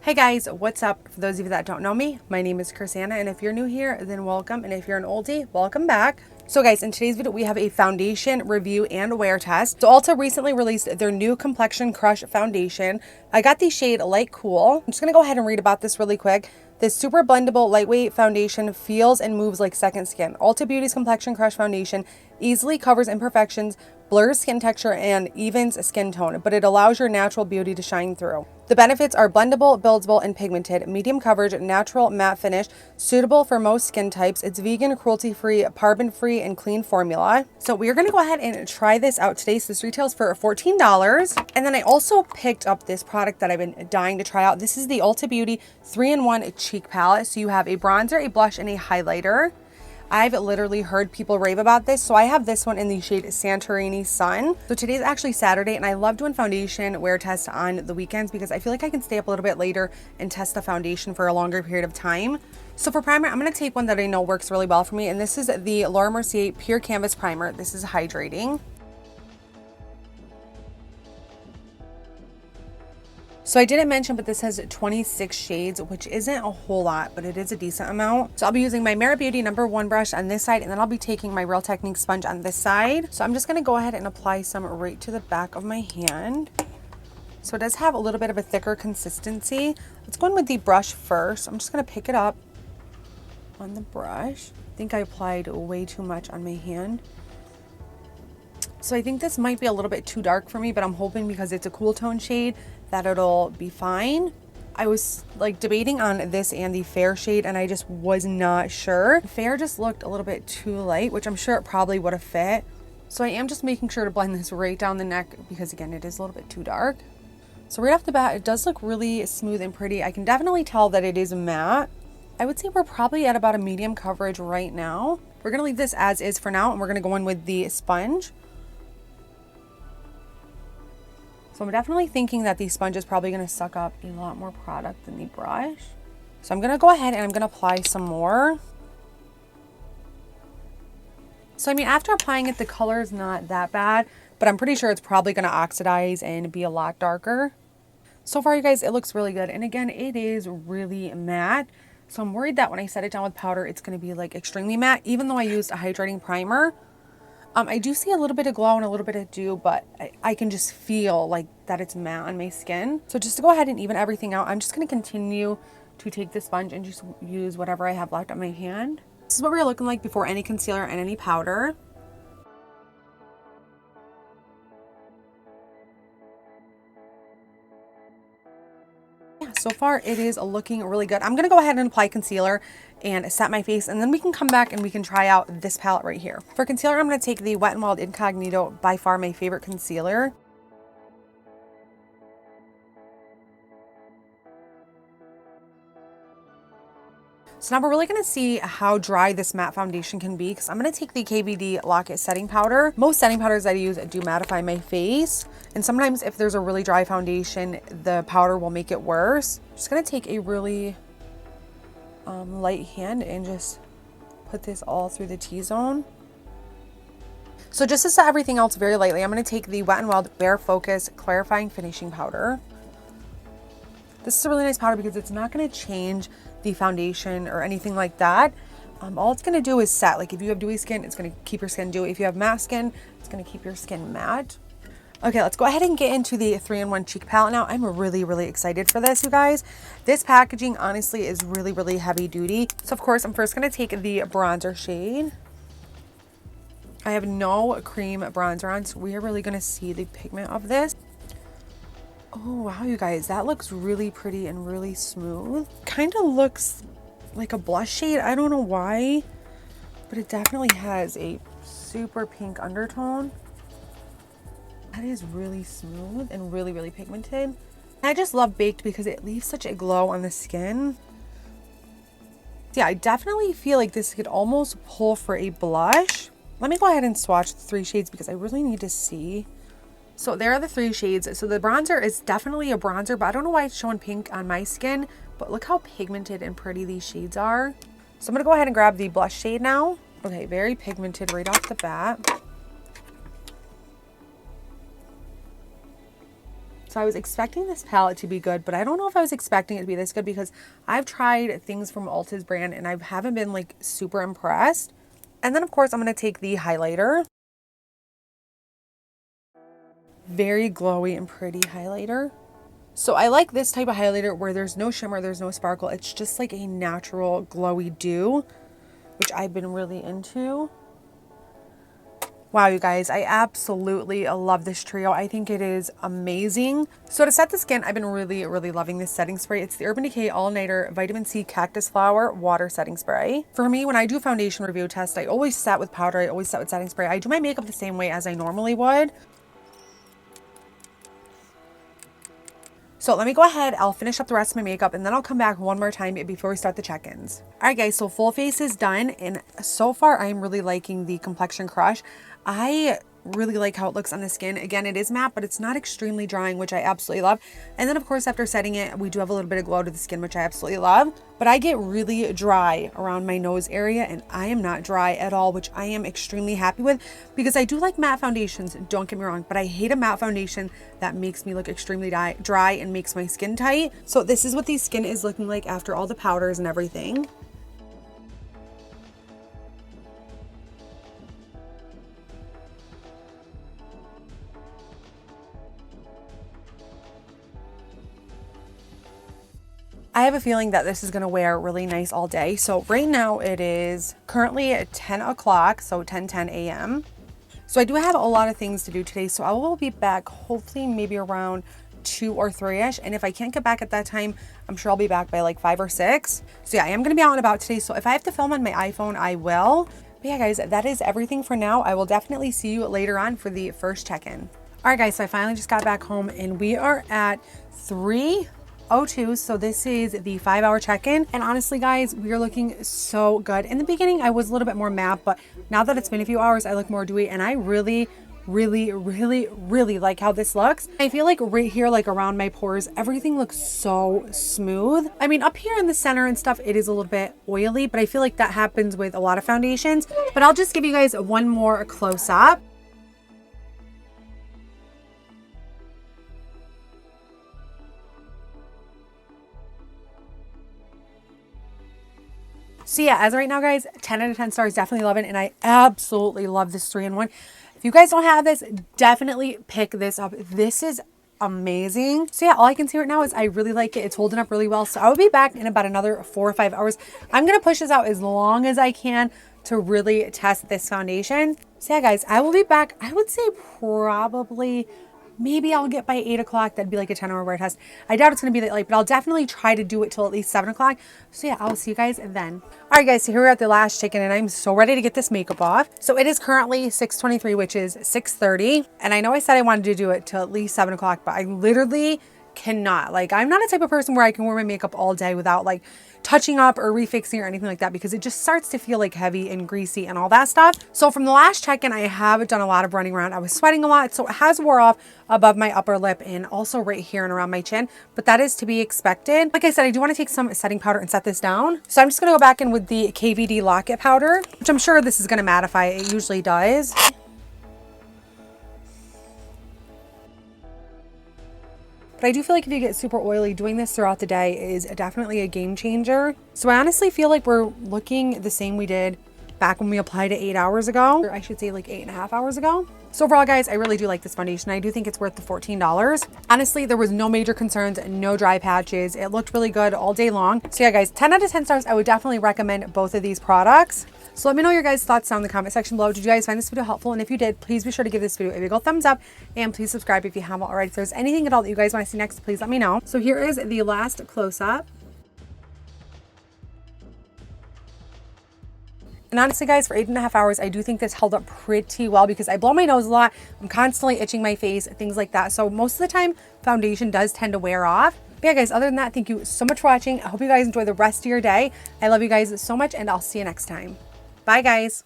Hey guys, what's up? For those of you that don't know me, my name is Crissanna, and if you're new here, then welcome, and if you're an oldie, welcome back. So guys, in today's video, we have a foundation review and wear test. So Ulta recently released their new Complexion Crush Foundation. I got the shade Light Cool. I'm just gonna go ahead and read about this really quick. This super blendable, lightweight foundation feels and moves like second skin. Ulta Beauty's Complexion Crush Foundation easily covers imperfections, blurs skin texture, and evens skin tone, but it allows your natural beauty to shine through. The benefits are blendable, buildable, and pigmented, medium coverage, natural matte finish, suitable for most skin types. It's vegan, cruelty-free, paraben-free, and clean formula. So we're gonna go ahead and try this out today. So this retails for $14. And then I also picked up this product that I've been dying to try out. This is the Ulta Beauty 3-in-1 Cheek Palette. So you have a bronzer, a blush, and a highlighter. I've literally heard people rave about this, so I have this one in the shade Santorini Sun. So today's actually Saturday, and I love doing foundation wear tests on the weekends because I feel like I can stay up a little bit later and test the foundation for a longer period of time. So for primer, I'm going to take one that I know works really well for me, and this is the Laura Mercier Pure Canvas Primer. This is hydrating. So I didn't mention, but this has 26 shades, which isn't a whole lot, but it is a decent amount. So I'll be using my Merit Beauty #1 brush on this side, and then I'll be taking my Real Technique sponge on this side. So I'm just gonna go ahead and apply some right to the back of my hand. So it does have a little bit of a thicker consistency. Let's go in with the brush first. I'm just gonna pick it up on the brush. I think I applied way too much on my hand. So I think this might be a little bit too dark for me, but I'm hoping because it's a cool tone shade that it'll be fine. I was like debating on this and the Fair shade, and I just was not sure. Fair just looked a little bit too light, which I'm sure it probably would have fit. So I am just making sure to blend this right down the neck because again, it is a little bit too dark. So right off the bat, it does look really smooth and pretty. I can definitely tell that it is matte. I would say we're probably at about a medium coverage right now. We're gonna leave this as is for now, and we're gonna go in with the sponge. So I'm definitely thinking that the sponge is probably going to suck up a lot more product than the brush. So I'm going to go ahead and I'm going to apply some more. So I mean, after applying it, the color is not that bad, but I'm pretty sure it's probably going to oxidize and be a lot darker. So far, you guys, it looks really good. And again, it is really matte. So I'm worried that when I set it down with powder, it's going to be like extremely matte, even though I used a hydrating primer. I do see a little bit of glow and a little bit of dew, but I can just feel like that it's matte on my skin. So just to go ahead and even everything out, I'm just going to continue to take the sponge and just use whatever I have left on my hand. This is what we're looking like before any concealer and any powder. Yeah, so far it is looking really good. I'm going to go ahead and apply concealer and set my face, and then we can come back and we can try out this palette right here. For concealer, I'm going to take the Wet n Wild Incognito, by far my favorite concealer. So now we're really going to see how dry this matte foundation can be, because I'm going to take the KVD Lock-It Setting Powder. Most setting powders I use do mattify my face, and sometimes if there's a really dry foundation, the powder will make it worse. I'm just going to take a really light hand and just put this all through the T-zone. So just to set everything else very lightly, I'm going to take the Wet n Wild Bare Focus Clarifying Finishing Powder. This is a really nice powder because it's not going to change the foundation or anything like that. All it's going to do is set. Like if you have dewy skin, it's going to keep your skin dewy. If you have matte skin, it's going to keep your skin matte. Okay, let's go ahead and get into the 3-in-1 cheek palette now. I'm really excited for this, you guys. This packaging honestly is really heavy duty. So of course, I'm first going to take the bronzer shade. I have no cream bronzer on, so we are really going to see the pigment of this. Oh wow, you guys, that looks really pretty and really smooth. Kind of looks like a blush shade. I don't know why, but it definitely has a super pink undertone. That is really smooth and really pigmented. I just love Baked because it leaves such a glow on the skin. Yeah, I definitely feel like this could almost pull for a blush. Let me go ahead and swatch the 3 shades because I really need to see. So there are the 3 shades. So the bronzer is definitely a bronzer, but I don't know why it's showing pink on my skin, but look how pigmented and pretty these shades are. So I'm gonna go ahead and grab the blush shade now. Okay, very pigmented right off the bat. So So I was expecting this palette to be good, but I don't know if I was expecting it to be this good because I've tried things from Ulta's brand and I haven't been like super impressed. And then of course I'm going to take the highlighter. Very glowy and pretty highlighter. So I like this type of highlighter where there's no shimmer, there's no sparkle. It's just like a natural glowy dew, which I've been really into. Wow, you guys, I absolutely love this trio. I think it is amazing. So to set the skin, I've been really loving this setting spray. It's the Urban Decay All Nighter Vitamin C Cactus Flower Water Setting Spray. For me, when I do foundation review test, I always set with powder. I always set with setting spray. I do my makeup the same way as I normally would. So let me go ahead, I'll finish up the rest of my makeup and then I'll come back one more time before we start the check-ins. All right guys, so full face is done and so far I'm really liking the Complexion Crush. I really like how it looks on the skin. Again, it is matte, but it's not extremely drying, which I absolutely love. And then of course, after setting it, we do have a little bit of glow to the skin, which I absolutely love. But I get really dry around my nose area and I am not dry at all, which I am extremely happy with because I do like matte foundations, don't get me wrong, but I hate a matte foundation that makes me look extremely dry and makes my skin tight. So this is what the skin is looking like after all the powders and everything. I have a feeling that this is going to wear really nice all day. So right now it is currently at 10 o'clock, so 10:10 a.m. So I do have a lot of things to do today. So I will be back hopefully maybe around 2 or 3-ish. And if I can't get back at that time, I'm sure I'll be back by like 5 or 6. So yeah, I am going to be out and about today. So if I have to film on my iPhone, I will. But yeah, guys, that is everything for now. I will definitely see you later on for the first check-in. All right, guys, so I finally just got back home and we are at 3:02. So this is the 5-hour check-in. And honestly, guys, we are looking so good. In the beginning, I was a little bit more matte, but now that it's been a few hours, I look more dewy and I really like how this looks. I feel like right here, like around my pores, everything looks so smooth. I mean, up here in the center and stuff, it is a little bit oily, but I feel like that happens with a lot of foundations. But I'll just give you guys one more close up. So yeah, as of right now, guys, 10 out of 10 stars, definitely love it. And I absolutely love this 3-in-1. If you guys don't have this, definitely pick this up. This is amazing. So yeah, all I can see right now is I really like it. It's holding up really well. So I will be back in about another 4 or 5 hours. I'm going to push this out as long as I can to really test this foundation. So yeah, guys, I will be back. I would say probably maybe I'll get by 8 o'clock. That'd be like a 10-hour wear test. I doubt it's going to be that late, but I'll definitely try to do it till at least 7 o'clock. So yeah, I'll see you guys then. All right, guys, so here we're at the last chicken and I'm so ready to get this makeup off. So it is currently 6:23, which is 6:30. And I know I said I wanted to do it till at least 7 o'clock, but I literally cannot. Like, I'm not a type of person where I can wear my makeup all day without like touching up or refixing or anything like that, because it just starts to feel like heavy and greasy and all that stuff. So from the last check-in, I have done a lot of running around. I was sweating a lot, so it has wore off above my upper lip and also right here and around my chin, but that is to be expected. Like I said, I do want to take some setting powder and set this down. So I'm just going to go back in with the KVD Lock-It powder, which I'm sure this is going to mattify. It usually does. But I do feel like if you get super oily, doing this throughout the day is definitely a game changer. So I honestly feel like we're looking the same we did back when we applied it 8 hours ago, or I should say like 8.5 hours ago. So overall, guys, I really do like this foundation. I do think it's worth the $14. Honestly, there was no major concerns, no dry patches. It looked really good all day long. So yeah, guys, 10 out of 10 stars. I would definitely recommend both of these products. So let me know your guys' thoughts down in the comment section below. Did you guys find this video helpful? And if you did, please be sure to give this video a big old thumbs up and please subscribe if you haven't already. If there's anything at all that you guys want to see next, please let me know. So here is the last close-up. And honestly, guys, for 8.5 hours, I do think this held up pretty well because I blow my nose a lot. I'm constantly itching my face, things like that. So most of the time, foundation does tend to wear off. But yeah, guys, other than that, thank you so much for watching. I hope you guys enjoy the rest of your day. I love you guys so much, and I'll see you next time. Bye, guys.